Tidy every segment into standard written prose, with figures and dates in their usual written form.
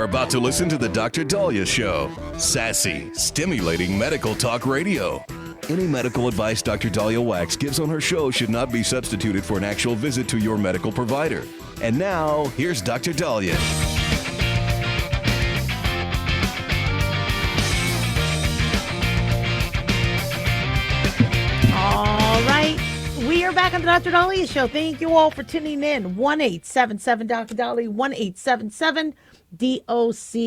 about to listen to the Dr. Dahlia Show. Sassy, stimulating medical talk radio. Any medical advice Dr. Dahlia Wax gives on her show should not be substituted for an actual visit to your medical provider. And now, here's Dr. Dahlia. All right. We are back on the Dr. Dahlia Show. Thank you all for tuning in. 1-877 Dr. Dahlia, 1-877 DOCDALI.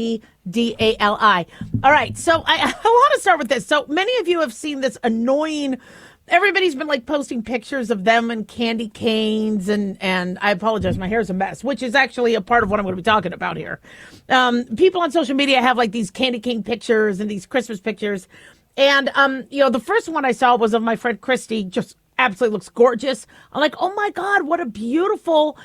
All right. So I want to start with this. So many of you have seen this annoying. Everybody's been like posting pictures of them and candy canes, and I apologize, my hair's a mess, which is actually a part of what I'm going to be talking about here. People on social media have like these candy cane pictures and these Christmas pictures. And, the first one I saw was of my friend Christy, just absolutely looks gorgeous. I'm like, oh my God, what a beautiful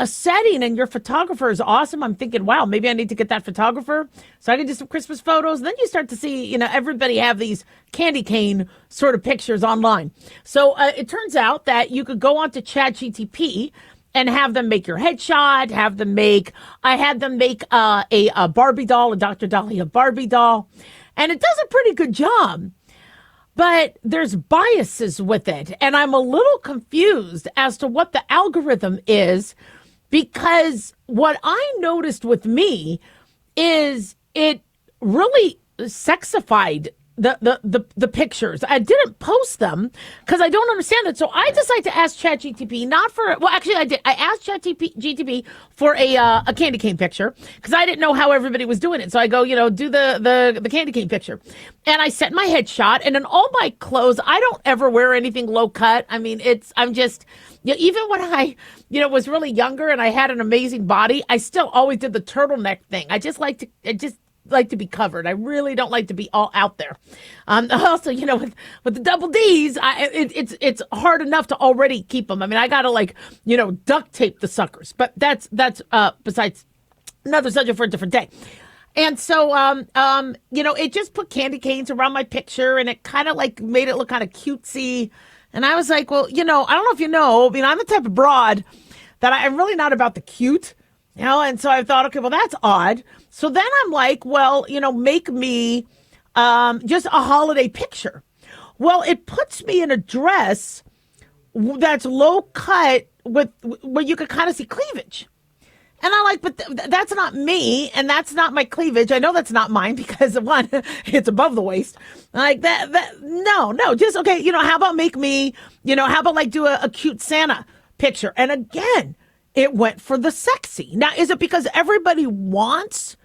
setting. And your photographer is awesome. I'm thinking, wow, maybe I need to get that photographer so I can do some Christmas photos. And then you start to see, everybody have these candy cane sort of pictures online. So it turns out that you could go onto ChatGTP and have them make your headshot, I had them make a Barbie doll, a Dr. Dahlia Barbie doll. And it does a pretty good job, but there's biases with it. And I'm a little confused as to what the algorithm is, because what I noticed with me is it really sexified the pictures. I didn't post them because I don't understand it. So I decided to ask ChatGTP, I did. I asked ChatGTP for a candy cane picture because I didn't know how everybody was doing it. So I go, do the candy cane picture. And I set my headshot, and in all my clothes, I don't ever wear anything low cut. I mean, I'm just, even when I, was really younger and I had an amazing body, I still always did the turtleneck thing. I just like to be covered. I really don't like to be all out there. Also, with the double D's, it's hard enough to already keep them. I mean, I gotta duct tape the suckers, but that's besides another subject for a different day. And so, it just put candy canes around my picture, and it kind of made it look kind of cutesy. And I was like, well, I don't know if you know, I'm the type of broad that I'm really not about the cute. And so I thought, okay, well, that's odd. So then I'm like, well, make me just a holiday picture. Well, it puts me in a dress that's low cut where you could kind of see cleavage. And I'm like, but that's not me, and that's not my cleavage. I know that's not mine because, one, it's above the waist. Like no, just, okay, how about make me, how about do a cute Santa picture? And again, it went for the sexy. Now, is it because everybody wants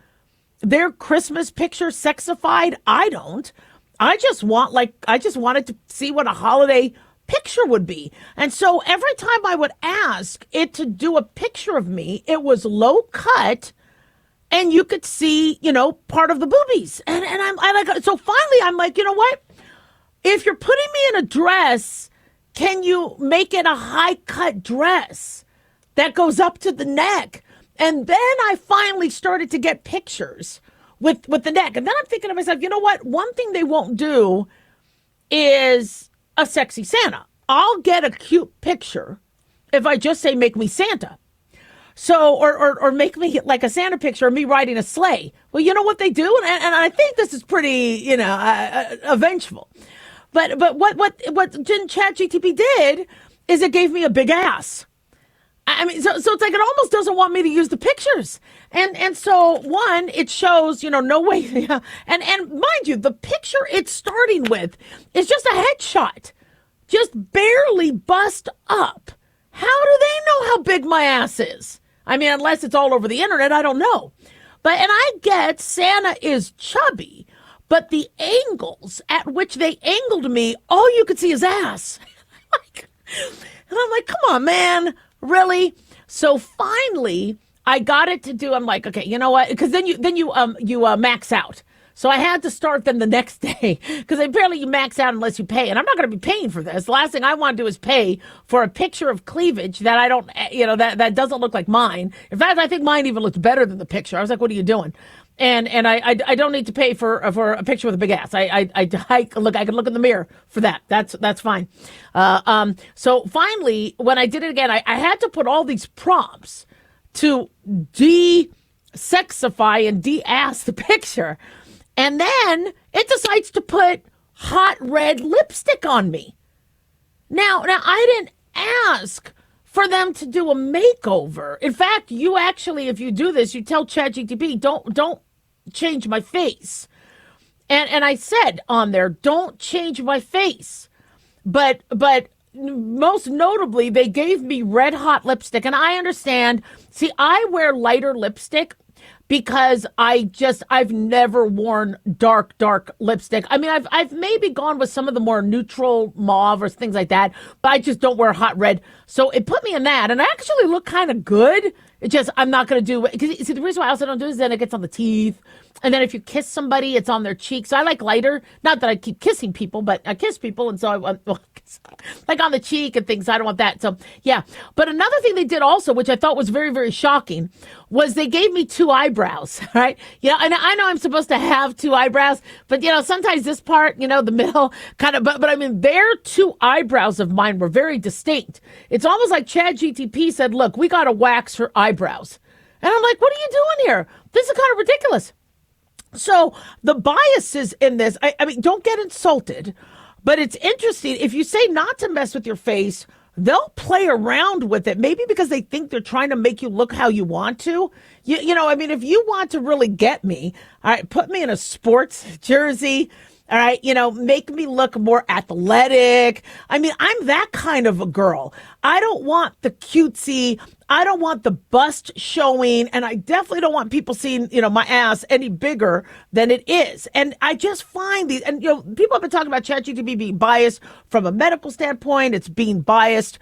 their Christmas picture sexified? I don't. I just wanted to see what a holiday picture would be. And so every time I would ask it to do a picture of me, it was low cut, and you could see, part of the boobies. And so finally I'm like, you know what? If you're putting me in a dress, can you make it a high cut dress that goes up to the neck? And then I finally started to get pictures with the neck. And then I'm thinking to myself, you know what? One thing they won't do is a sexy Santa. I'll get a cute picture if I just say, make me Santa. So, or make me like a Santa picture of me riding a sleigh. Well, you know what they do? And I think this is pretty, vengeful. But what ChatGTP did is it gave me a big ass. I mean, so it's like it almost doesn't want me to use the pictures. And so, one, it shows, no way. And mind you, the picture it's starting with is just a headshot, just barely bust up. How do they know how big my ass is? I mean, unless it's all over the internet, I don't know. And I get Santa is chubby, but the angles at which they angled me, all you could see is ass. And I'm like, come on, man. Really? So finally, I got it to do. I'm like, okay, you know what? Because then you max out. So I had to start them the next day because apparently you max out unless you pay. And I'm not going to be paying for this. The last thing I want to do is pay for a picture of cleavage that I don't, that doesn't look like mine. In fact, I think mine even looks better than the picture. I was like, what are you doing? And I don't need to pay for a picture with a big ass. I can look in the mirror for that. That's fine. So finally, when I did it again, I had to put all these prompts to sexify and de-ass the picture. And then it decides to put hot red lipstick on me. Now I didn't ask for them to do a makeover. In fact, you actually, if you do this, you tell ChatGPT, don't change my face. And I said on there, don't change my face. But most notably, they gave me red hot lipstick. And I understand. See, I wear lighter lipstick because I've never worn dark lipstick. I mean, I've maybe gone with some of the more neutral mauve or things like that, but I just don't wear hot red. So it put me in that, and I actually look kind of good. It just, I'm not going to do it. Because, see, the reason why I also don't do it is then it gets on the teeth. And then if you kiss somebody, it's on their cheeks. So I like lighter. Not that I keep kissing people, but I kiss people. And so I want, like on the cheek and things. I don't want that. So, yeah. But another thing they did also, which I thought was very, very shocking, was they gave me 2 eyebrows, right? And I know I'm supposed to have 2 eyebrows, but, sometimes this part, the middle kind of, but I mean, their 2 eyebrows of mine were very distinct. It's almost like ChatGPT said, look, we got to wax her eyebrows. And I'm like, what are you doing here? This is kind of ridiculous. So the biases in this, I mean, don't get insulted, but it's interesting. If you say not to mess with your face, they'll play around with it, maybe because they think they're trying to make you look how you want to. I mean, if you want to really get me, all right, put me in a sports jersey. All right, make me look more athletic. I mean, I'm that kind of a girl. I don't want the cutesy. I don't want the bust showing. And I definitely don't want people seeing, my ass any bigger than it is. And I just find these, and, people have been talking about ChatGPT being biased from a medical standpoint. It's being biased,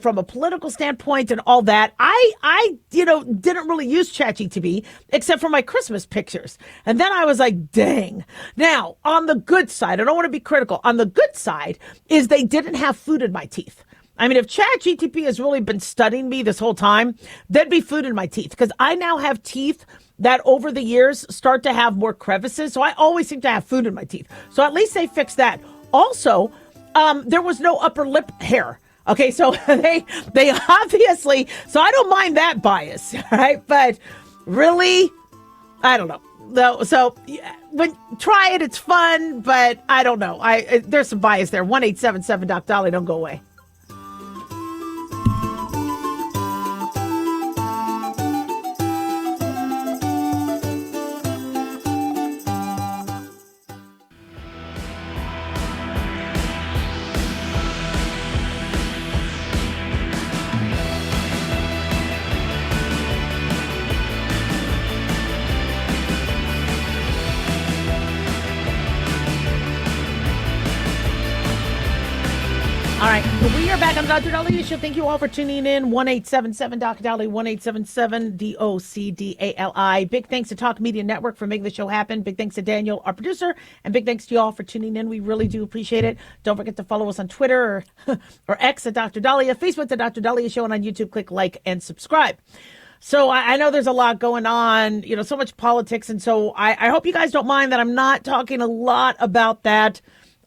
from a political standpoint and all that. I didn't really use ChatGPT except for my Christmas pictures. And then I was like, dang. Now, on the good side, I don't want to be critical. On the good side is they didn't have food in my teeth. I mean, if ChatGPT has really been studying me this whole time, there'd be food in my teeth because I now have teeth that over the years start to have more crevices. So I always seem to have food in my teeth. So at least they fixed that. Also, there was no upper lip hair. Okay, so they obviously, so I don't mind that bias, right? But really, I don't know. So when try it, it's fun, but I don't know. There's some bias there. 1-877-Doc-Dolly, don't go away. All right, we are back on Dr. Dolly Show. Thank you all for tuning in. 1-877-Doc-Dolly, 1-877-DOCDALI. Big thanks to Talk Media Network for making the show happen. Big thanks to Daniel, our producer, and big thanks to you all for tuning in. We really do appreciate it. Don't forget to follow us on Twitter or X at Dr. Dahlia, Facebook at Dr. Dahlia Show, and on YouTube, click like and subscribe. So I know there's a lot going on, so much politics, and so I hope you guys don't mind that I'm not talking a lot about that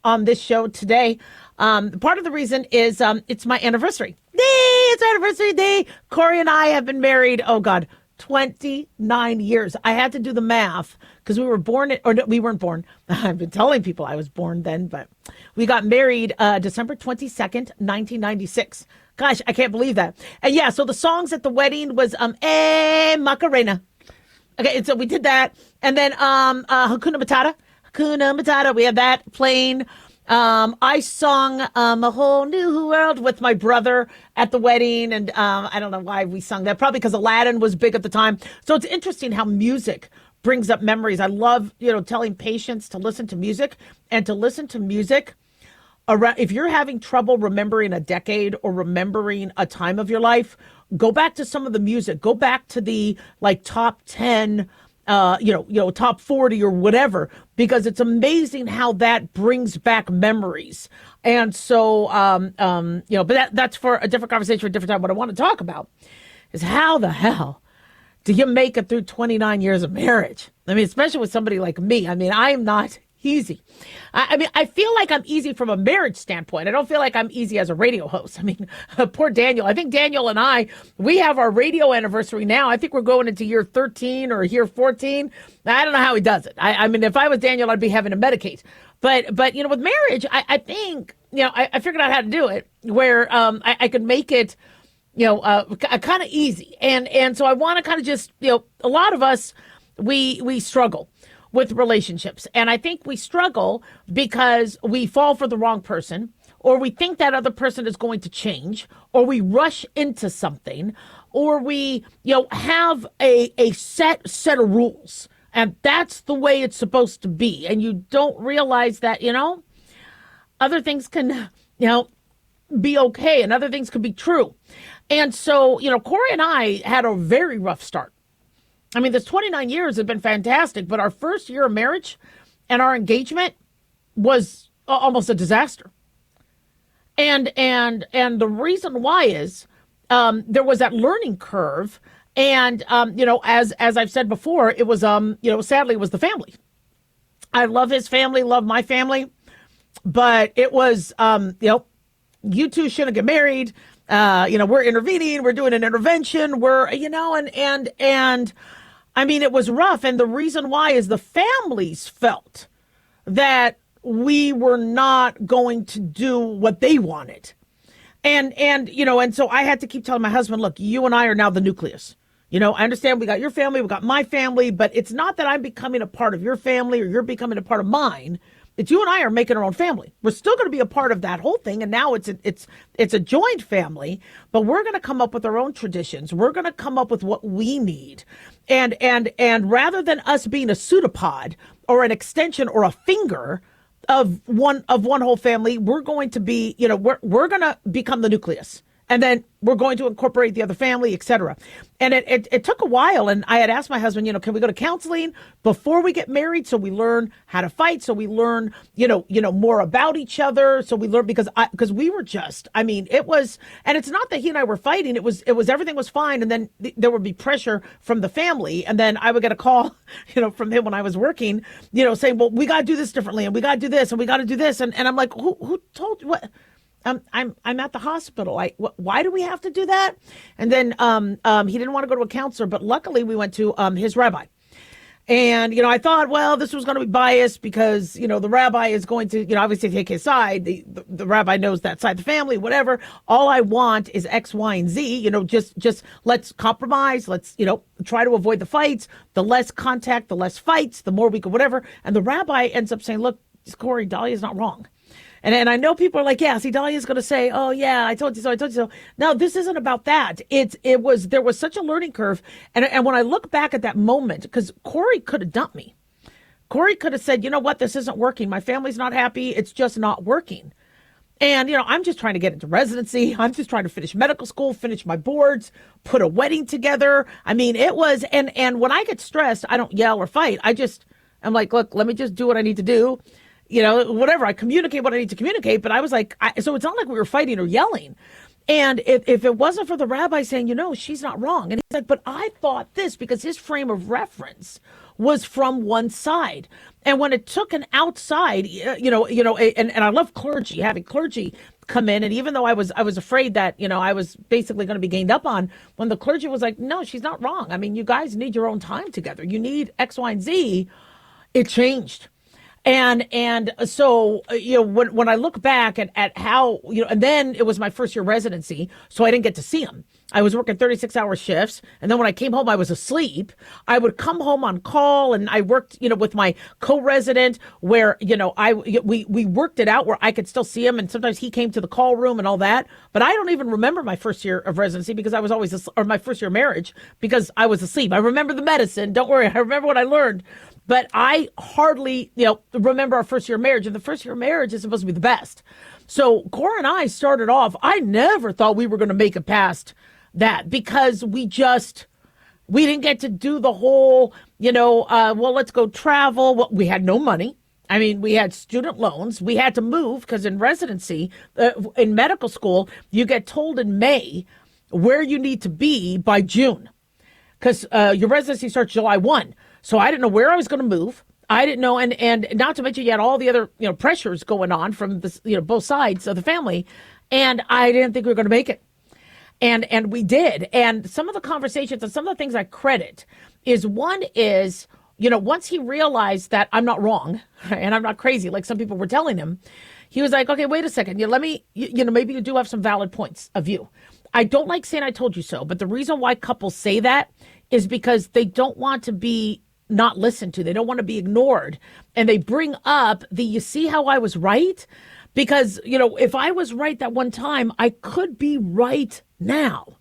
on this show today. Part of the reason is it's my anniversary. It's our anniversary day. Corey and I have been married, 29 years. I had to do the math because we were born, we weren't born. I've been telling people I was born then, but we got married December 22nd, 1996. Gosh, I can't believe that. And yeah, so the songs at the wedding was Macarena. Okay, and so we did that. And then Hakuna Matata. Hakuna Matata, we had that playing. I sung A Whole New World with my brother at the wedding, and I don't know why we sung that. Probably because Aladdin was big at the time. So it's interesting how music brings up memories. I love, telling patients to listen to music and to listen to music around. If you're having trouble remembering a decade or remembering a time of your life, go back to some of the music. Go back to the top 10. Top 40 or whatever, because it's amazing how that brings back memories. And so, but that's for a different conversation for a different time. What I want to talk about is how the hell do you make it through 29 years of marriage? I mean, especially with somebody like me. I mean, I am not easy. I mean, I feel like I'm easy from a marriage standpoint. I don't feel like I'm easy as a radio host. I mean, poor Daniel. I think Daniel and we have our radio anniversary now. I think we're going into year 13 or year 14. I don't know how he does it. I mean, if I was Daniel, I'd be having to medicate. But with marriage, I think, I figured out how to do it where I could make it, kind of easy. And so I want to kind of just, a lot of us, we struggle with relationships. And I think we struggle because we fall for the wrong person, or we think that other person is going to change, or we rush into something, or we, have a set of rules. And that's the way it's supposed to be. And you don't realize that, other things can, be okay, and other things could be true. And so, Corey and I had a very rough start. I mean, this 29 years have been fantastic, but our first year of marriage and our engagement was almost a disaster. And the reason why is there was that learning curve. And, as I've said before, it was, sadly, it was the family. I love his family, love my family, but it was, you two shouldn't get married. We're intervening, we're doing an intervention, and I mean, it was rough. And the reason why is the families felt that we were not going to do what they wanted. And so I had to keep telling my husband, look, you and I are now the nucleus. I understand we got your family, we got my family, but it's not that I'm becoming a part of your family or you're becoming a part of mine. It's you and I are making our own family. We're still going to be a part of that whole thing. And now it's a joint family, but we're going to come up with our own traditions. We're going to come up with what we need. And rather than us being a pseudopod or an extension or a finger of one whole family, we're going to be, we're going to become the nucleus. And then we're going to incorporate the other family, et cetera. And it took a while. And I had asked my husband, can we go to counseling before we get married? So we learn how to fight. So we learn, more about each other. So we learn because we were just, I mean, it was, and it's not that he and I were fighting. It was everything was fine. And then there would be pressure from the family. And then I would get a call, from him when I was working, saying, well, we got to do this differently. And we got to do this and we got to do this. And I'm like, who told you what? I'm at the hospital. Why do we have to do that? And then he didn't want to go to a counselor, but luckily we went to his rabbi. And, I thought, well, this was going to be biased because, the rabbi is going to, obviously take his side. The rabbi knows that side of the family, whatever. All I want is X, Y, and Z, just let's compromise. Let's, try to avoid the fights. The less contact, the less fights, the more we could, whatever. And the rabbi ends up saying, look, Corey, Dahlia's not wrong. And I know people are like, yeah, see, Dahlia's going to say, oh, yeah, I told you so, I told you so. No, this isn't about that. There was such a learning curve. And when I look back at that moment, because Corey could have dumped me. Corey could have said, you know what, this isn't working. My family's not happy. It's just not working. And, I'm just trying to get into residency. I'm just trying to finish medical school, finish my boards, put a wedding together. I mean, it was, and when I get stressed, I don't yell or fight. I'm like, look, let me just do what I need to do. Whatever, I communicate what I need to communicate, but I was like, so it's not like we were fighting or yelling. And if it wasn't for the rabbi saying, she's not wrong. And he's like, but I thought this, because his frame of reference was from one side. And when it took an outside, and I love clergy, having clergy come in. And even though I was afraid that, I was basically going to be gained up on, when the clergy was like, no, she's not wrong. I mean, you guys need your own time together. You need X, Y, and Z. It changed. And so, when I look back at how, and then it was my first year residency, so I didn't get to see him. I was working 36-hour shifts. And then when I came home, I was asleep. I would come home on call, and I worked, with my co-resident where, we worked it out where I could still see him. And sometimes he came to the call room and all that. But I don't even remember my first year of residency because I was always, or my first year of marriage because I was asleep. I remember the medicine. Don't worry. I remember what I learned. But I hardly, remember our first year of marriage. And the first year of marriage is supposed to be the best. So Cora and I started off, I never thought we were going to make it past that because we didn't get to do the whole, well, let's go travel. Well, we had no money. I mean, we had student loans. We had to move because in residency, in medical school, you get told in May where you need to be by June because your residency starts July 1. So I didn't know where I was going to move. I didn't know, and not to mention you had all the other pressures going on from this both sides of the family, and I didn't think we were going to make it, and we did. And some of the conversations and some of the things I credit is one is once he realized that I'm not wrong and I'm not crazy like some people were telling him, he was like, okay, wait a second, let me maybe you do have some valid points of view. I don't like saying I told you so, but the reason why couples say that is because they don't want to be not listened to. They don't want to be ignored. And they bring up you see how I was right? Because, if I was right that one time, I could be right now.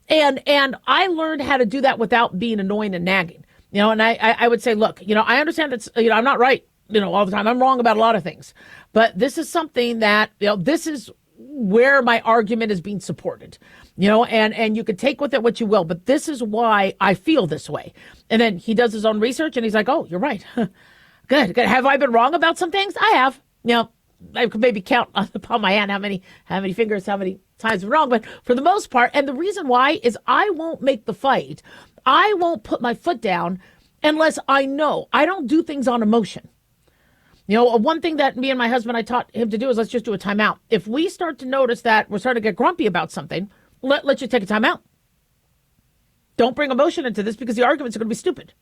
And I learned how to do that without being annoying and nagging, and I would say, look, I understand that, I'm not right, all the time. I'm wrong about a lot of things, but this is something that, this is where my argument is being supported, and you could take with it what you will, but this is why I feel this way. And then he does his own research and he's like, oh, you're right. Good. Have I been wrong about some things? I have. I could maybe count on the palm of my hand how many fingers, how many times I'm wrong, but for the most part, and the reason why is I won't make the fight. I won't put my foot down unless I know. I don't do things on emotion. One thing that me and my husband, I taught him to do is let's just do a timeout. If we start to notice that we're starting to get grumpy about something, let's just take a timeout. Don't bring emotion into this because the arguments are going to be stupid.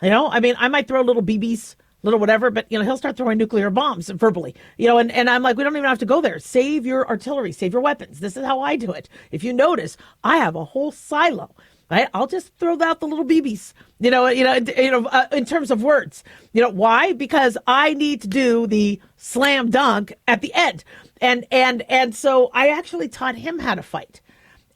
I might throw little BBs, little whatever, but, he'll start throwing nuclear bombs verbally, and I'm like, we don't even have to go there. Save your artillery, save your weapons. This is how I do it. If you notice, I have a whole silo. Right? I'll just throw out the little BBs, in terms of words. Why? Because I need to do the slam dunk at the end. And so I actually taught him how to fight.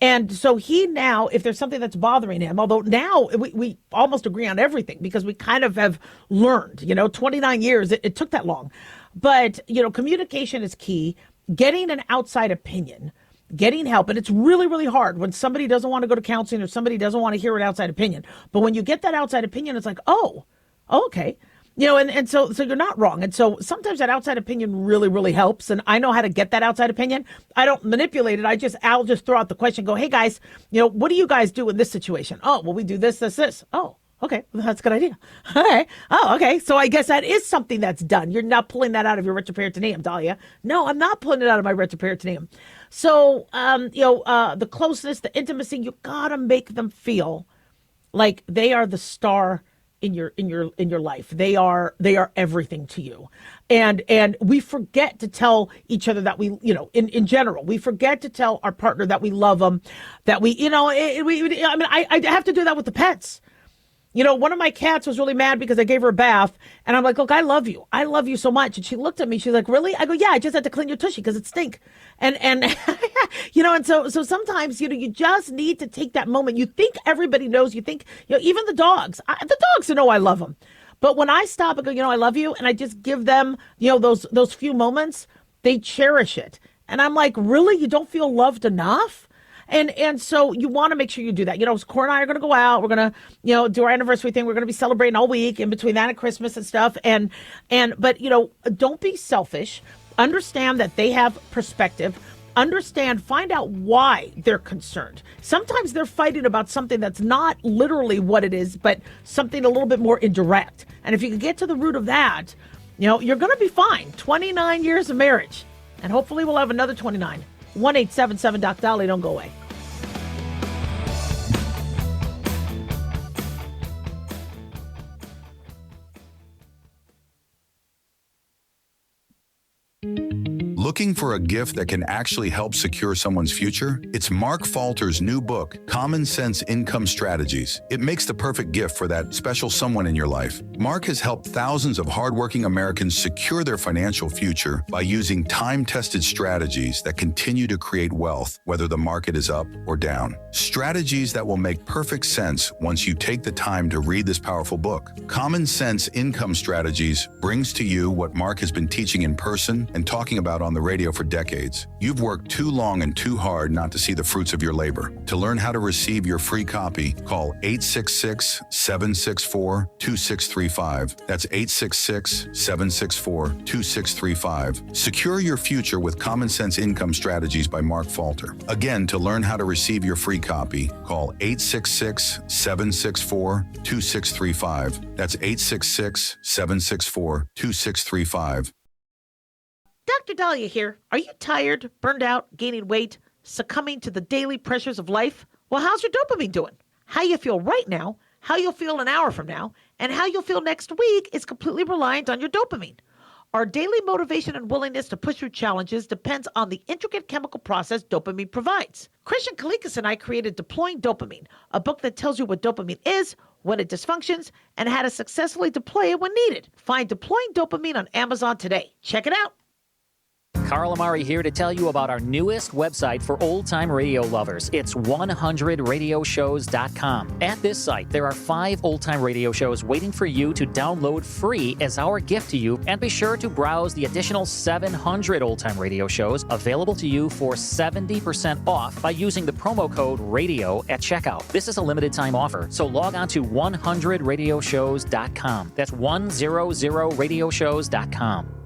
And so he now, if there's something that's bothering him, although now we almost agree on everything because we kind of have learned, 29 years, it took that long. But, communication is key. Getting an outside opinion, getting help. And it's really, really hard when somebody doesn't want to go to counseling or somebody doesn't want to hear an outside opinion. But when you get that outside opinion, it's like, oh, okay. And so you're not wrong. And so sometimes that outside opinion really, really helps. And I know how to get that outside opinion. I don't manipulate it. I'll just throw out the question, go, hey guys, what do you guys do in this situation? Oh, well, we do this, this, this. Oh, okay. Well, that's a good idea. All right. Oh, okay. So I guess that is something that's done. You're not pulling that out of your retroperitoneum, Dahlia. No, I'm not pulling it out of my retroperitoneum. So, the closeness, the intimacy, you gotta make them feel like they are the star in your life. They are everything to you. And we forget to tell each other that we, in general, we forget to tell our partner that we love them, that I have to do that with the pets. One of my cats was really mad because I gave her a bath, and I'm like, look, I love you. I love you so much. And she looked at me. She's like, really? I go, yeah, I just had to clean your tushy because it stink. And and so sometimes, you just need to take that moment. You think everybody knows. You think, even the dogs know I love them. But when I stop and go, I love you, and I just give them, those few moments, they cherish it. And I'm like, really? You don't feel loved enough? And so you want to make sure you do that. Cora and I are going to go out. We're going to, do our anniversary thing. We're going to be celebrating all week in between that and Christmas and stuff. But don't be selfish. Understand that they have perspective. Find out why they're concerned. Sometimes they're fighting about something that's not literally what it is, but something a little bit more indirect. And if you can get to the root of that, you're going to be fine. 29 years of marriage. And hopefully we'll have another 29. 1-877-DOC-DOLLY. Don't go away. Looking for a gift that can actually help secure someone's future? It's Mark Falter's new book, Common Sense Income Strategies. It makes the perfect gift for that special someone in your life. Mark has helped thousands of hardworking Americans secure their financial future by using time-tested strategies that continue to create wealth, whether the market is up or down. Strategies that will make perfect sense once you take the time to read this powerful book. Common Sense Income Strategies brings to you what Mark has been teaching in person and talking about on the radio for decades. You've worked too long and too hard not to see the fruits of your labor. To learn how to receive your free copy, call 866-764-2635. That's 866-764-2635. Secure your future with Common Sense Income Strategies by Mark Falter. Again, to learn how to receive your free copy, call 866-764-2635. That's 866-764-2635. Dr. Dahlia here. Are you tired, burned out, gaining weight, succumbing to the daily pressures of life? Well, how's your dopamine doing? How you feel right now, how you'll feel an hour from now, and how you'll feel next week is completely reliant on your dopamine. Our daily motivation and willingness to push through challenges depends on the intricate chemical process dopamine provides. Christian Kalikas and I created Deploying Dopamine, a book that tells you what dopamine is, when it dysfunctions, and how to successfully deploy it when needed. Find Deploying Dopamine on Amazon today. Check it out. Carl Amari here to tell you about our newest website for old-time radio lovers. It's 100radioshows.com. At this site, there are 5 old-time radio shows waiting for you to download free as our gift to you, and be sure to browse the additional 700 old-time radio shows available to you for 70% off by using the promo code RADIO at checkout. This is a limited-time offer, so log on to 100radioshows.com. That's 100radioshows.com.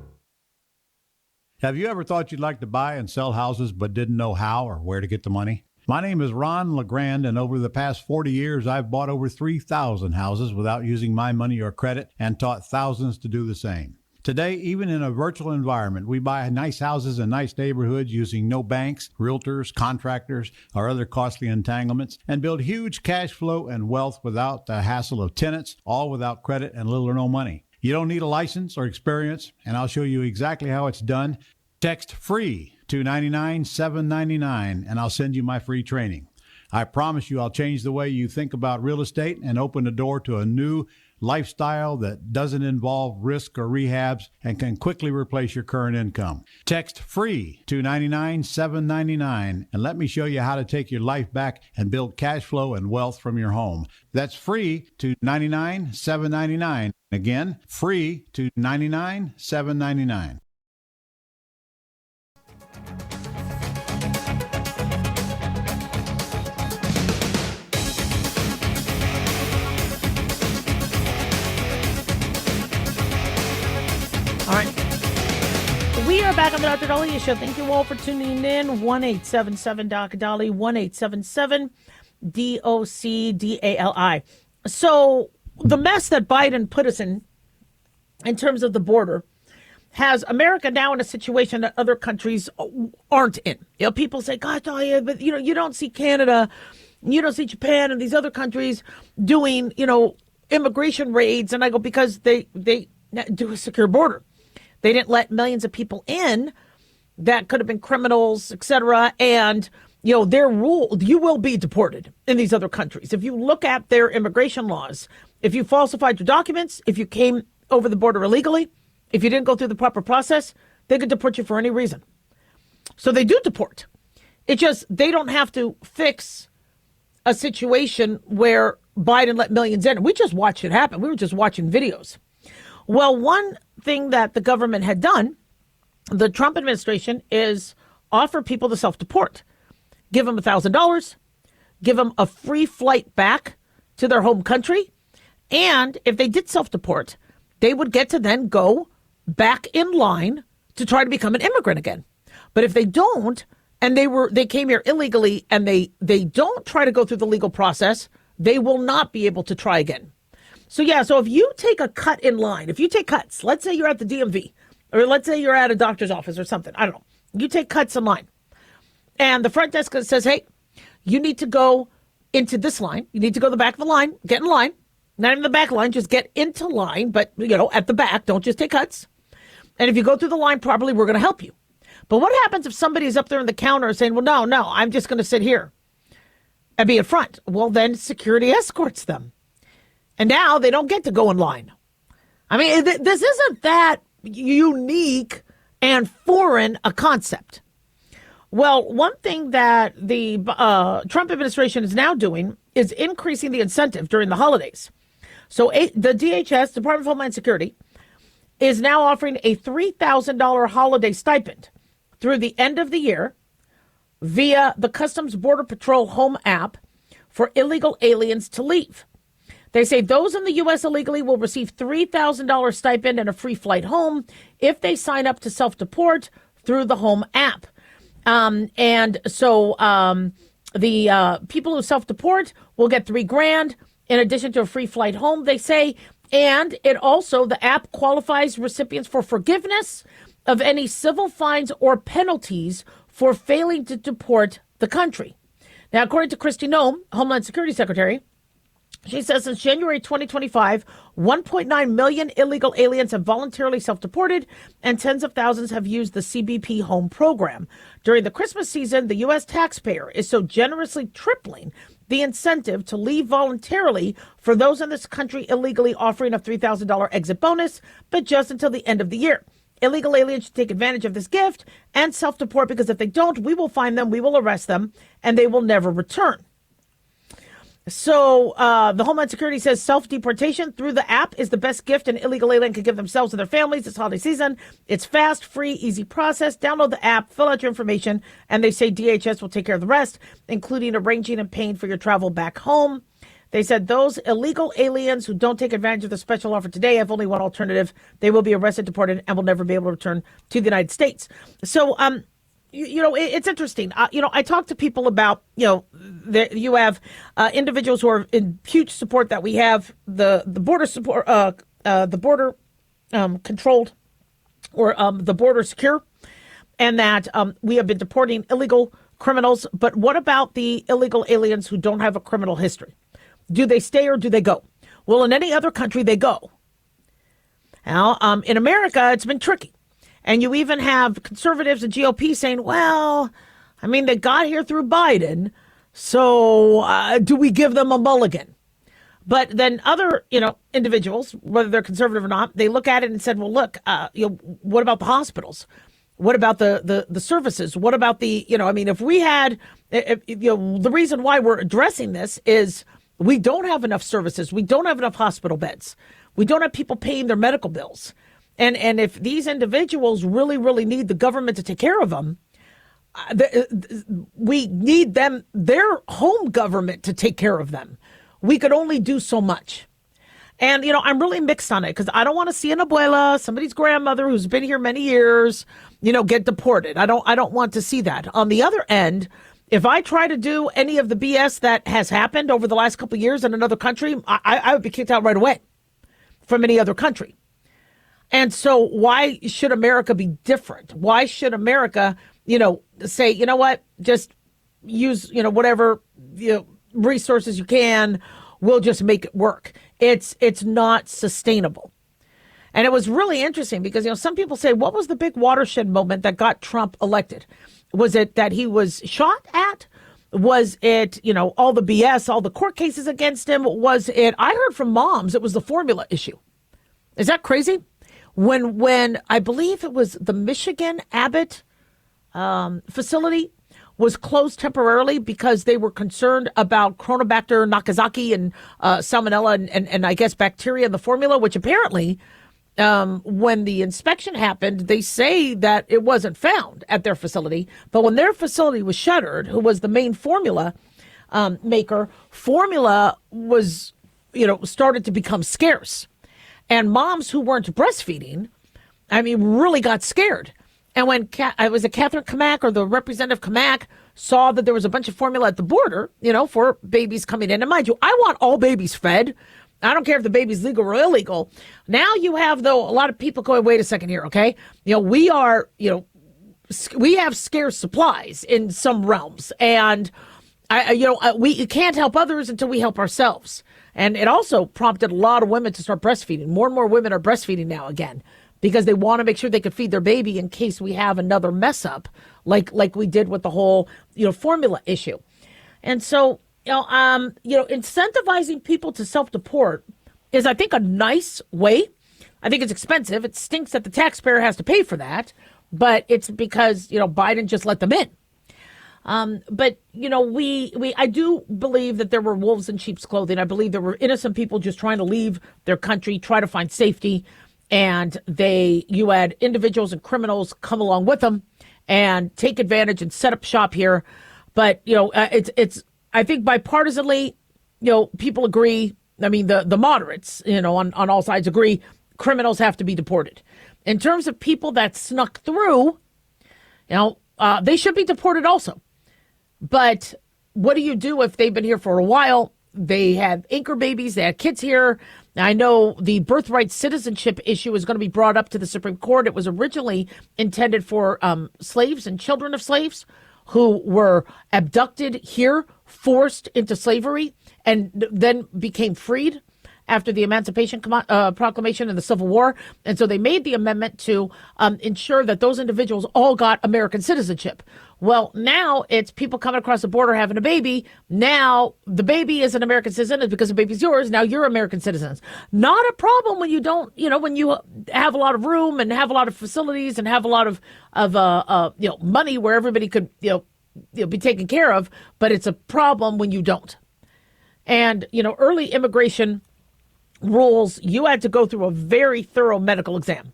Have you ever thought you'd like to buy and sell houses but didn't know how or where to get the money? My name is Ron LeGrand, and over the past 40 years, I've bought over 3,000 houses without using my money or credit and taught thousands to do the same. Today, even in a virtual environment, we buy nice houses in nice neighborhoods using no banks, realtors, contractors, or other costly entanglements, and build huge cash flow and wealth without the hassle of tenants, all without credit and little or no money. You don't need a license or experience, and I'll show you exactly how it's done. Text FREE to 99799, and I'll send you my free training. I promise you I'll change the way you think about real estate and open the door to a new lifestyle that doesn't involve risk or rehabs and can quickly replace your current income. Text FREE to 99799, and let me show you how to take your life back and build cash flow and wealth from your home. That's FREE to 99799. Again, FREE to 99799. All right. We are back on the Dr. Dahlia Show. Thank you all for tuning in. 1-877-Doc-Dali, 1-877-DOC-DALI. So the mess that Biden put us in terms of the border, has America now in a situation that other countries aren't in. You know, people say, God, Dahlia, but you don't see Canada, you don't see Japan and these other countries doing, immigration raids. And I go, because they do a secure border. They didn't let millions of people in that could have been criminals, etc. And, their rule, you will be deported in these other countries. If you look at their immigration laws, if you falsified your documents, if you came over the border illegally, if you didn't go through the proper process, they could deport you for any reason. So they do deport. It just, they don't have to fix a situation where Biden let millions in. We just watched it happen. We were just watching videos. Well, one thing that the government had done, the Trump administration, is offer people to self-deport. Give them $1,000, give them a free flight back to their home country, and if they did self-deport, they would get to then go back in line to try to become an immigrant again. But if they don't, and they came here illegally, and they don't try to go through the legal process, they will not be able to try again. So if you take a cut in line, if you take cuts, let's say you're at the DMV, or let's say you're at a doctor's office or something, I don't know, you take cuts in line, and the front desk says, hey, you need to go into this line, you need to go to the back of the line, get in line, not in the back line, just get into line, but, at the back, don't just take cuts. And if you go through the line properly, we're going to help you. But what happens if somebody's up there in the counter saying, well, no, I'm just going to sit here and be in front? Well, then security escorts them. And now they don't get to go in line. I mean, this isn't that unique and foreign a concept. Well, one thing that the Trump administration is now doing is increasing the incentive during the holidays. So the DHS, Department of Homeland Security, is now offering a $3,000 holiday stipend through the end of the year via the Customs Border Patrol Home app for illegal aliens to leave. They say those in the U.S. illegally will receive $3,000 stipend and a free flight home if they sign up to self-deport through the Home app. And so the people who self-deport will get $3,000 in addition to a free flight home, they say. And it also, the app qualifies recipients for forgiveness of any civil fines or penalties for failing to deport the country. Now, according to Kristi Noem, Homeland Security Secretary, she says since January 2025, 1.9 million illegal aliens have voluntarily self-deported and tens of thousands have used the CBP Home program. During the Christmas season, the U.S. taxpayer is so generously tripling the incentive to leave voluntarily for those in this country illegally, offering a $3,000 exit bonus, but just until the end of the year. Illegal aliens should take advantage of this gift and self-deport, because if they don't, we will find them, we will arrest them, and they will never return. So the Homeland Security says self-deportation through the app is the best gift an illegal alien can give themselves and their families this holiday season. It's fast, free, easy process. Download the app, fill out your information, and they say DHS will take care of the rest, including arranging and paying for your travel back home. They said those illegal aliens who don't take advantage of the special offer today have only one alternative. They will be arrested, deported, and will never be able to return to the United States. So, it's interesting. I talk to people about, you have individuals who are in huge support that we have the border support, the border controlled, or the border secure, and that we have been deporting illegal criminals. But what about the illegal aliens who don't have a criminal history? Do they stay or do they go? Well, in any other country, they go. Now, in America, it's been tricky. And you even have conservatives and GOP saying, well, I mean, they got here through Biden, so do we give them a mulligan? But then other, individuals, whether they're conservative or not, they look at it and said, well, look, what about the hospitals? What about the services? What about if we had, the reason why we're addressing this is we don't have enough services. We don't have enough hospital beds. We don't have people paying their medical bills. And if these individuals really, really need the government to take care of them, we need their home government to take care of them. We could only do so much. And, I'm really mixed on it because I don't want to see an abuela, somebody's grandmother who's been here many years, get deported. I don't want to see that. On the other end, if I try to do any of the BS that has happened over the last couple of years in another country, I would be kicked out right away from any other country. And so why should America be different? Why should America, say, you know what, just use, whatever resources you can, we'll just make it work. It's not sustainable. And it was really interesting because, some people say, what was the big watershed moment that got Trump elected? Was it that he was shot at? Was it, all the BS, all the court cases against him? Was it, I heard from moms, it was the formula issue. Is that crazy? When I believe it was the Michigan Abbott facility was closed temporarily because they were concerned about Chronobacter Nakazaki and salmonella and I guess bacteria in the formula, which apparently when the inspection happened, they say that it wasn't found at their facility. But when their facility was shuttered, who was the main formula maker, formula was, started to become scarce. And moms who weren't breastfeeding, really got scared. And when was it Catherine Kamak or the Representative Kamak saw that there was a bunch of formula at the border, for babies coming in. And mind you, I want all babies fed. I don't care if the baby's legal or illegal. Now you have, though, a lot of people going, wait a second here, okay? We are, we have scarce supplies in some realms. And, we can't help others until we help ourselves. And it also prompted a lot of women to start breastfeeding. More and more women are breastfeeding now again because they want to make sure they can feed their baby in case we have another mess up like we did with the whole, formula issue. And so, incentivizing people to self-deport is, I think, a nice way. I think it's expensive. It stinks that the taxpayer has to pay for that, but it's because, Biden just let them in. But, I do believe that there were wolves in sheep's clothing. I believe there were innocent people just trying to leave their country, try to find safety. And you had individuals and criminals come along with them and take advantage and set up shop here. But, it's I think bipartisanly, people agree. I mean, the moderates, on all sides agree criminals have to be deported. In terms of people that snuck through, they should be deported also. But what do you do if they've been here for a while? They have anchor babies. They had kids here. I know the birthright citizenship issue is going to be brought up to the Supreme Court. It was originally intended for slaves and children of slaves who were abducted here, forced into slavery, and then became freed after the Emancipation Proclamation and the Civil War. And so they made the amendment to ensure that those individuals all got American citizenship. Well, now it's people coming across the border having a baby. Now the baby is an American citizen. It's because the baby's yours. Now you're American citizens. Not a problem when you don't, when you have a lot of room and have a lot of facilities and have a lot of money where everybody could, be taken care of. But it's a problem when you don't. And, early immigration rules, you had to go through a very thorough medical exam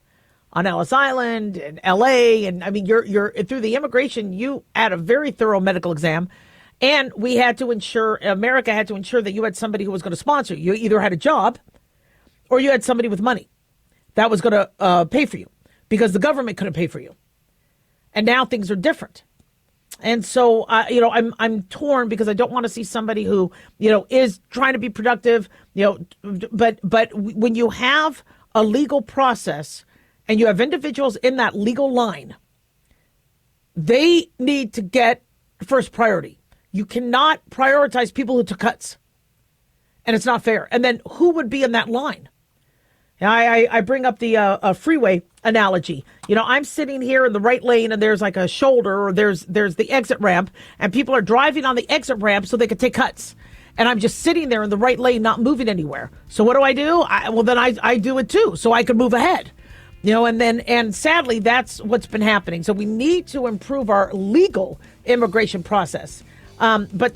on Ellis Island and LA. And I mean, you're through the immigration, you had a very thorough medical exam. And America had to ensure that you had somebody who was going to sponsor you. You either had a job or you had somebody with money that was going to pay for you because the government couldn't pay for you. And now things are different. And so, I'm torn because I don't want to see somebody who, is trying to be productive, but when you have a legal process and you have individuals in that legal line, they need to get first priority. You cannot prioritize people who took cuts. And it's not fair. And then who would be in that line? I bring up the freeway analogy. I'm sitting here in the right lane and there's like a shoulder or there's the exit ramp and people are driving on the exit ramp so they could take cuts. And I'm just sitting there in the right lane, not moving anywhere. So what do? I do it too, so I can move ahead. And sadly, that's what's been happening. So we need to improve our legal immigration process. But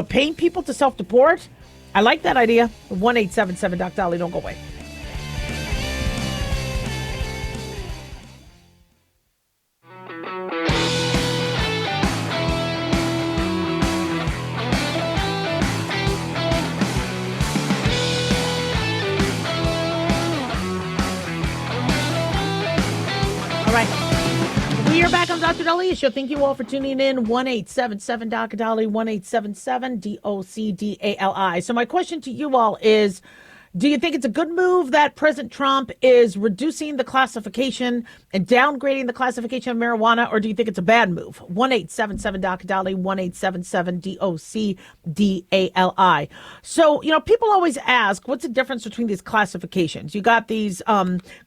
paying people to self-deport, I like that idea. 1-877 Doc Dolly, don't go away. We are back on Dr. Dolly Show. Thank you all for tuning in. 1-877 Dr. Dolly, 1-877 DOCDALI. So my question to you all is, do you think it's a good move that President Trump is reducing the classification and downgrading the classification of marijuana, or do you think it's a bad move? 1-877 Dr. Dolly, 1-877 DOCDALI. So, people always ask, what's the difference between these classifications? You got these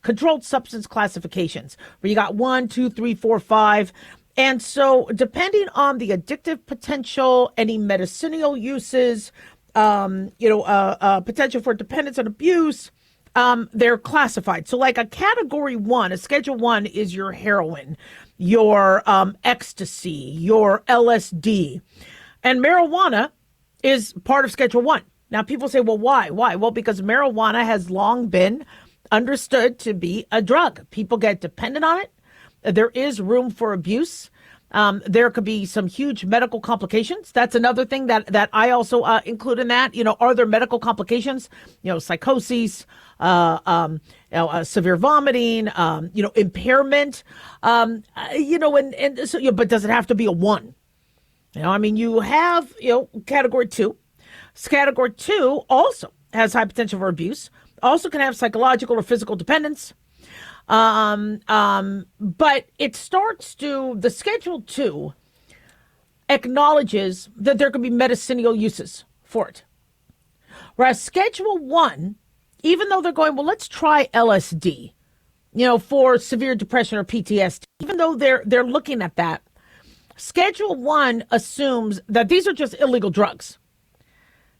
controlled substance classifications where you got 1, 2, 3, 4, 5. And so depending on the addictive potential, any medicinal uses, potential for dependence and abuse, they're classified. So like a category 1, a schedule 1 is your heroin, your ecstasy, your LSD, and marijuana is part of schedule 1. Now people say, well, why? Well, because marijuana has long been understood to be a drug. People get dependent on it. There is room for abuse. There could be some huge medical complications. That's another thing that I also include in that. Are there medical complications? Psychosis, severe vomiting, impairment, and so, but does it have to be a 1? You have, category 2. Category 2 also has high potential for abuse, also can have psychological or physical dependence. But it starts to, the Schedule 2 acknowledges that there could be medicinal uses for it. Whereas Schedule 1, even though they're going, well, let's try LSD, for severe depression or PTSD, even though they're looking at that, Schedule 1 assumes that these are just illegal drugs.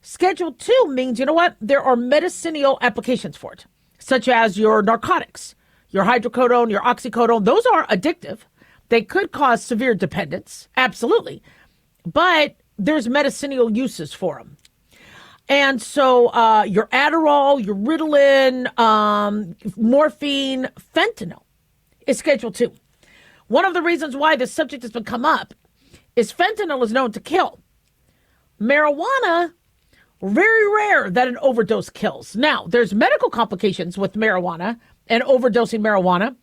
Schedule 2 means, there are medicinal applications for it, such as your narcotics. Your hydrocodone, your oxycodone, those are addictive. They could cause severe dependence, absolutely. But there's medicinal uses for them. And so your Adderall, your Ritalin, morphine, fentanyl is Schedule 2. One of the reasons why this subject has been come up is fentanyl is known to kill. Marijuana, very rare that an overdose kills. Now, there's medical complications with marijuana and overdosing marijuana,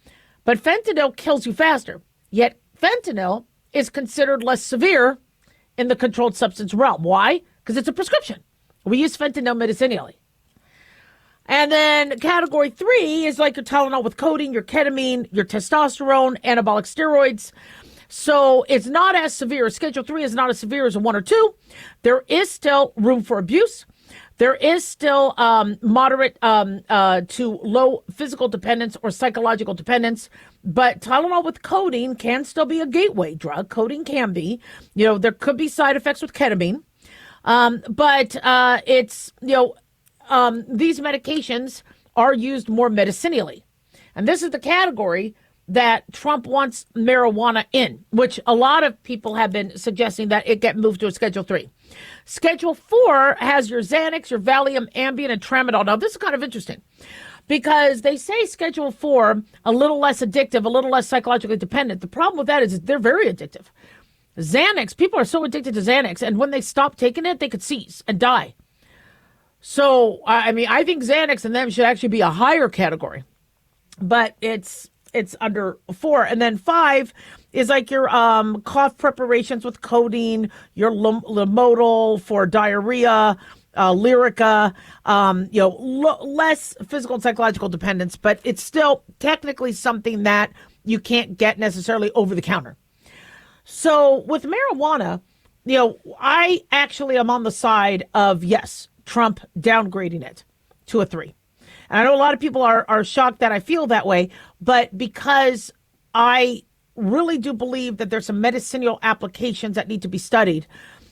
but fentanyl kills you faster. Yet fentanyl is considered less severe in the controlled substance realm. Why? Because it's a prescription. We use fentanyl medicinally. And then category 3 is like your Tylenol with codeine, your ketamine, your testosterone, anabolic steroids. So it's not as severe. Schedule 3 is not as severe as a 1 or 2. There is still room for abuse. There is still moderate to low physical dependence or psychological dependence. But Tylenol with codeine can still be a gateway drug. Codeine can be. There could be side effects with ketamine. But it's, these medications are used more medicinally. And this is the category that Trump wants marijuana in, which a lot of people have been suggesting that it get moved to a Schedule 3. Schedule 4 has your Xanax, your Valium, Ambien, and Tramadol. Now, this is kind of interesting because they say Schedule 4, a little less addictive, a little less psychologically dependent. The problem with that is they're very addictive. Xanax, people are so addicted to Xanax, and when they stop taking it, they could seize and die. So, I think Xanax and them should actually be a higher category, but it's under 4. And then 5 is like your cough preparations with codeine, your Lamodal for diarrhea, Lyrica, less physical and psychological dependence, but it's still technically something that you can't get necessarily over the counter. So with marijuana, I actually am on the side of, yes, Trump downgrading it to a 3. And I know a lot of people are shocked that I feel that way, but because I really do believe that there's some medicinal applications that need to be studied,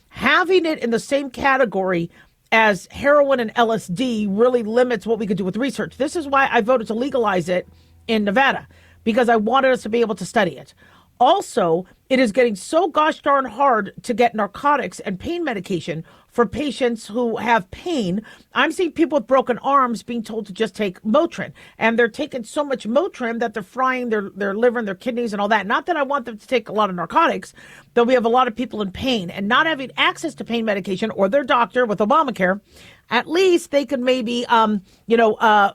having it in the same category as heroin and LSD really limits what we could do with research. This is why I voted to legalize it in Nevada, because I wanted us to be able to study it. Also, it is getting so gosh darn hard to get narcotics and pain medication for patients who have pain. I'm seeing people with broken arms being told to just take Motrin, and they're taking so much Motrin that they're frying their liver and their kidneys and all that. Not that I want them to take a lot of narcotics, though we have a lot of people in pain and not having access to pain medication or their doctor with Obamacare. At least they could maybe,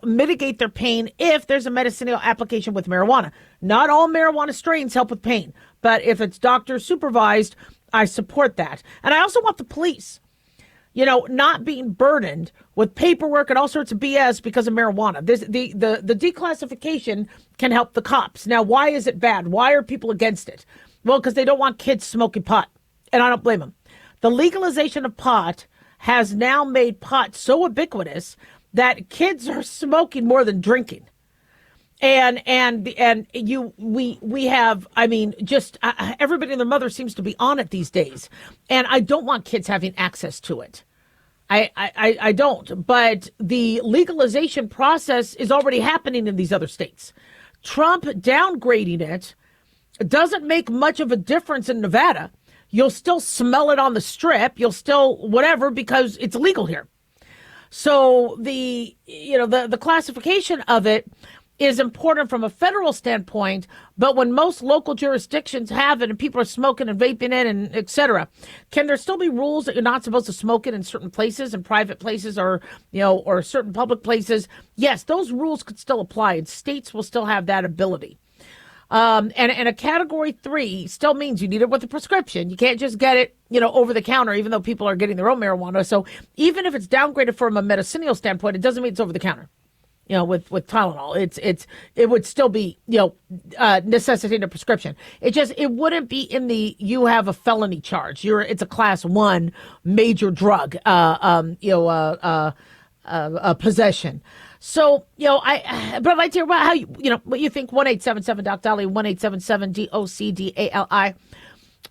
mitigate their pain if there's a medicinal application with marijuana. Not all marijuana strains help with pain, but if it's doctor supervised, I support that. And I also want the police, not being burdened with paperwork and all sorts of BS because of marijuana. The declassification can help the cops. Now, why is it bad? Why are people against it? Well, because they don't want kids smoking pot, and I don't blame them. The legalization of pot has now made pot so ubiquitous that kids are smoking more than drinking. And we have, everybody and their mother seems to be on it these days. And I don't want kids having access to it. I don't. But the legalization process is already happening in these other states. Trump downgrading it doesn't make much of a difference in Nevada. You'll still smell it on the strip. You'll still whatever because it's legal here. So the classification of it is important from a federal standpoint, but when most local jurisdictions have it and people are smoking and vaping it and et cetera, can there still be rules that you're not supposed to smoke it in certain places and private places or certain public places? Yes, those rules could still apply and states will still have that ability. And a category 3 still means you need it with a prescription. You can't just get it, over the counter, even though people are getting their own marijuana. So even if it's downgraded from a medicinal standpoint, it doesn't mean it's over the counter. With Tylenol, it would still be, necessitating a prescription. It wouldn't be in the, you have a felony charge. It's a class 1 major drug, possession. So, but I'd like to hear about how what you think. 1-877-DOC-DALI, 1-877-DOC-DALI.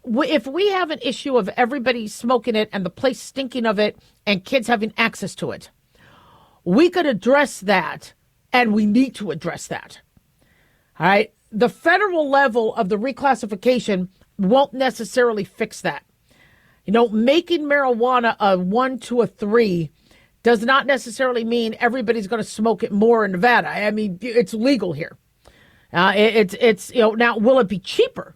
If we have an issue of everybody smoking it and the place stinking of it and kids having access to it, we could address that, and we need to address that. All right. The federal level of the reclassification won't necessarily fix that. Making marijuana a 1 to a 3 does not necessarily mean everybody's going to smoke it more in Nevada. It's legal here. It's now, will it be cheaper?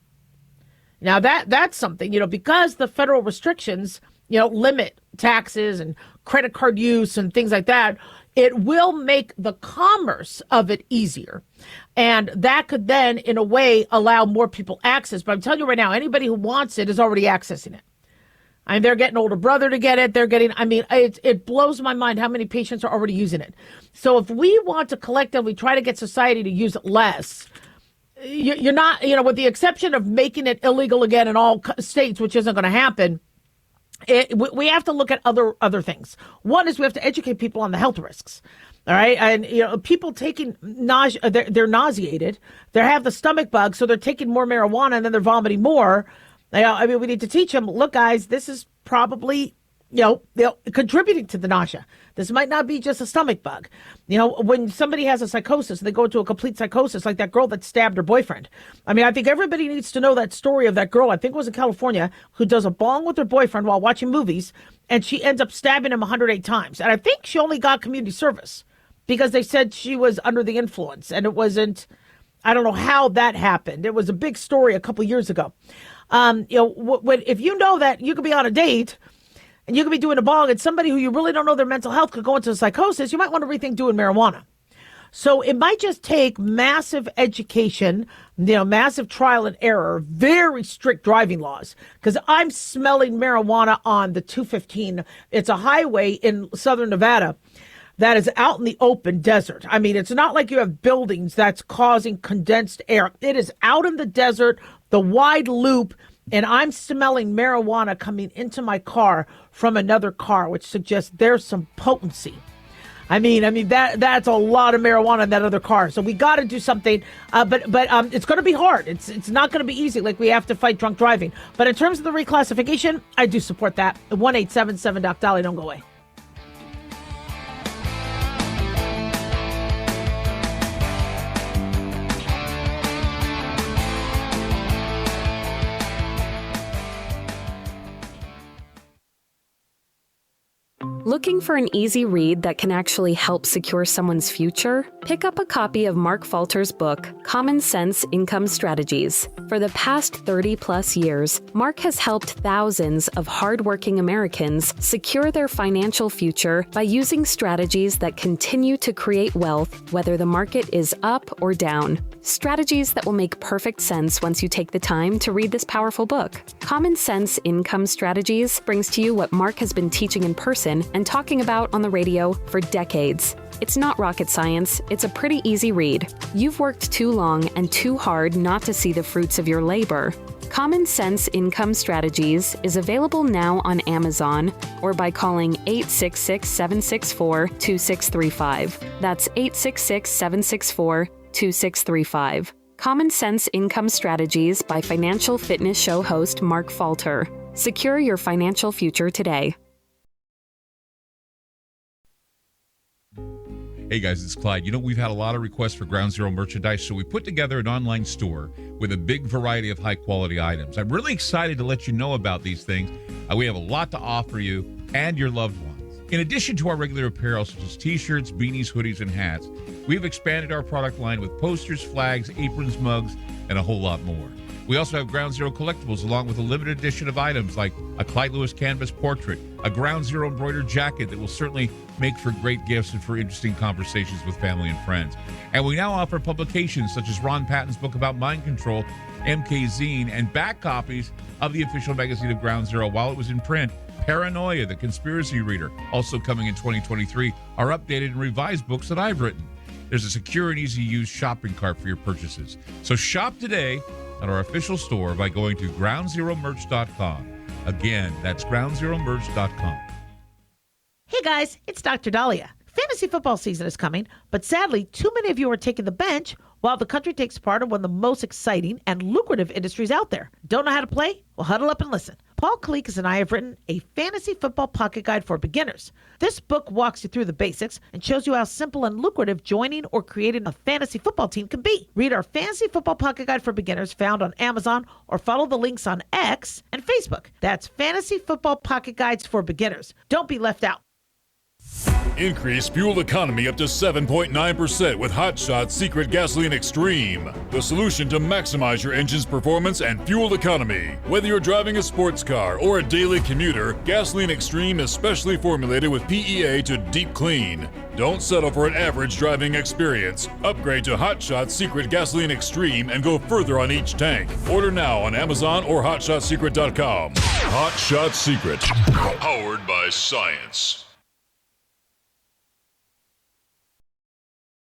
Now that's something, because the federal restrictions, limit taxes and credit card use and things like that. It will make the commerce of it easier. And that could then, in a way, allow more people access. But I'm telling you right now, anybody who wants it is already accessing it. I mean, they're getting older brother to get it. It blows my mind how many patients are already using it. So if we want to collectively try to get society to use it less, you're not, with the exception of making it illegal again in all states, which isn't going to happen. We have to look at other things. One is we have to educate people on the health risks. All right. And, people taking nausea, they're nauseated. They have the stomach bug. So they're taking more marijuana and then they're vomiting more. We need to teach them, look, guys, this is probably, contributing to the nausea. This might not be just a stomach bug. When somebody has a psychosis, they go into a complete psychosis, like that girl that stabbed her boyfriend. I think everybody needs to know that story of that girl, I think it was in California, who does a bong with her boyfriend while watching movies, and she ends up stabbing him 108 times. And I think she only got community service because they said she was under the influence, and it wasn't, I don't know how that happened. It was a big story a couple years ago. If you know that you could be on a date and you could be doing a bong and somebody who you really don't know their mental health could go into psychosis, you might want to rethink doing marijuana. So it might just take massive education, massive trial and error, very strict driving laws. Because I'm smelling marijuana on the 215. It's a highway in southern Nevada that is out in the open desert. It's not like you have buildings that's causing condensed air. It is out in the desert, the wide loop, and I'm smelling marijuana coming into my car from another car, which suggests there's some potency. That's a lot of marijuana in that other car. So we got to do something, but it's going to be hard. It's not going to be easy. Like, we have to fight drunk driving. But in terms of the reclassification, I do support that. 1-877-Doc-Dolly. Don't go away. Looking for an easy read that can actually help secure someone's future? Pick up a copy of Mark Falter's book, Common Sense Income Strategies. For the past 30-plus years, Mark has helped thousands of hardworking Americans secure their financial future by using strategies that continue to create wealth, whether the market is up or down. Strategies that will make perfect sense once you take the time to read this powerful book. Common Sense Income Strategies brings to you what Mark has been teaching in person and talking about on the radio for decades. It's not rocket science, it's a pretty easy read. You've worked too long and too hard not to see the fruits of your labor. Common Sense Income Strategies is available now on Amazon or by calling 866-764-2635. That's 866-764-2635. Common Sense Income Strategies by Financial Fitness Show host Mark Falter. Secure your financial future today. Hey guys, it's Clyde. We've had a lot of requests for Ground Zero merchandise, so we put together an online store with a big variety of high-quality items. I'm really excited to let you know about these things. We have a lot to offer you and your loved ones. In addition to our regular apparel, such as t-shirts, beanies, hoodies, and hats, we've expanded our product line with posters, flags, aprons, mugs, and a whole lot more. We also have Ground Zero collectibles, along with a limited edition of items like a Clyde Lewis canvas portrait, a Ground Zero embroidered jacket that will certainly make for great gifts and for interesting conversations with family and friends. And we now offer publications such as Ron Patton's book about mind control, MK Zine, and back copies of the official magazine of Ground Zero while it was in print. Paranoia, the Conspiracy Reader, also coming in 2023, are updated and revised books that I've written. There's a secure and easy-to-use shopping cart for your purchases. So shop today at our official store by going to groundzeromerch.com. Again, that's groundzeromerch.com. Hey guys, it's Dr. Dahlia. Fantasy football season is coming, but sadly, too many of you are taking the bench while the country takes part in one of the most exciting and lucrative industries out there. Don't know how to play? Well, huddle up and listen. Paul Kalikas and I have written a fantasy football pocket guide for beginners. This book walks you through the basics and shows you how simple and lucrative joining or creating a fantasy football team can be. Read our fantasy football pocket guide for beginners found on Amazon or follow the links on X and Facebook. That's Fantasy Football Pocket Guides for Beginners. Don't be left out. Increase fuel economy up to 7.9% with Hot Shot Secret Gasoline Extreme, the solution to maximize your engine's performance and fuel economy. Whether you're driving a sports car or a daily commuter, Gasoline Extreme is specially formulated with PEA to deep clean. Don't settle for an average driving experience. Upgrade to Hot Shot Secret Gasoline Extreme and go further on each tank. Order now on Amazon or HotShotSecret.com. Hot Shot Secret, powered by science.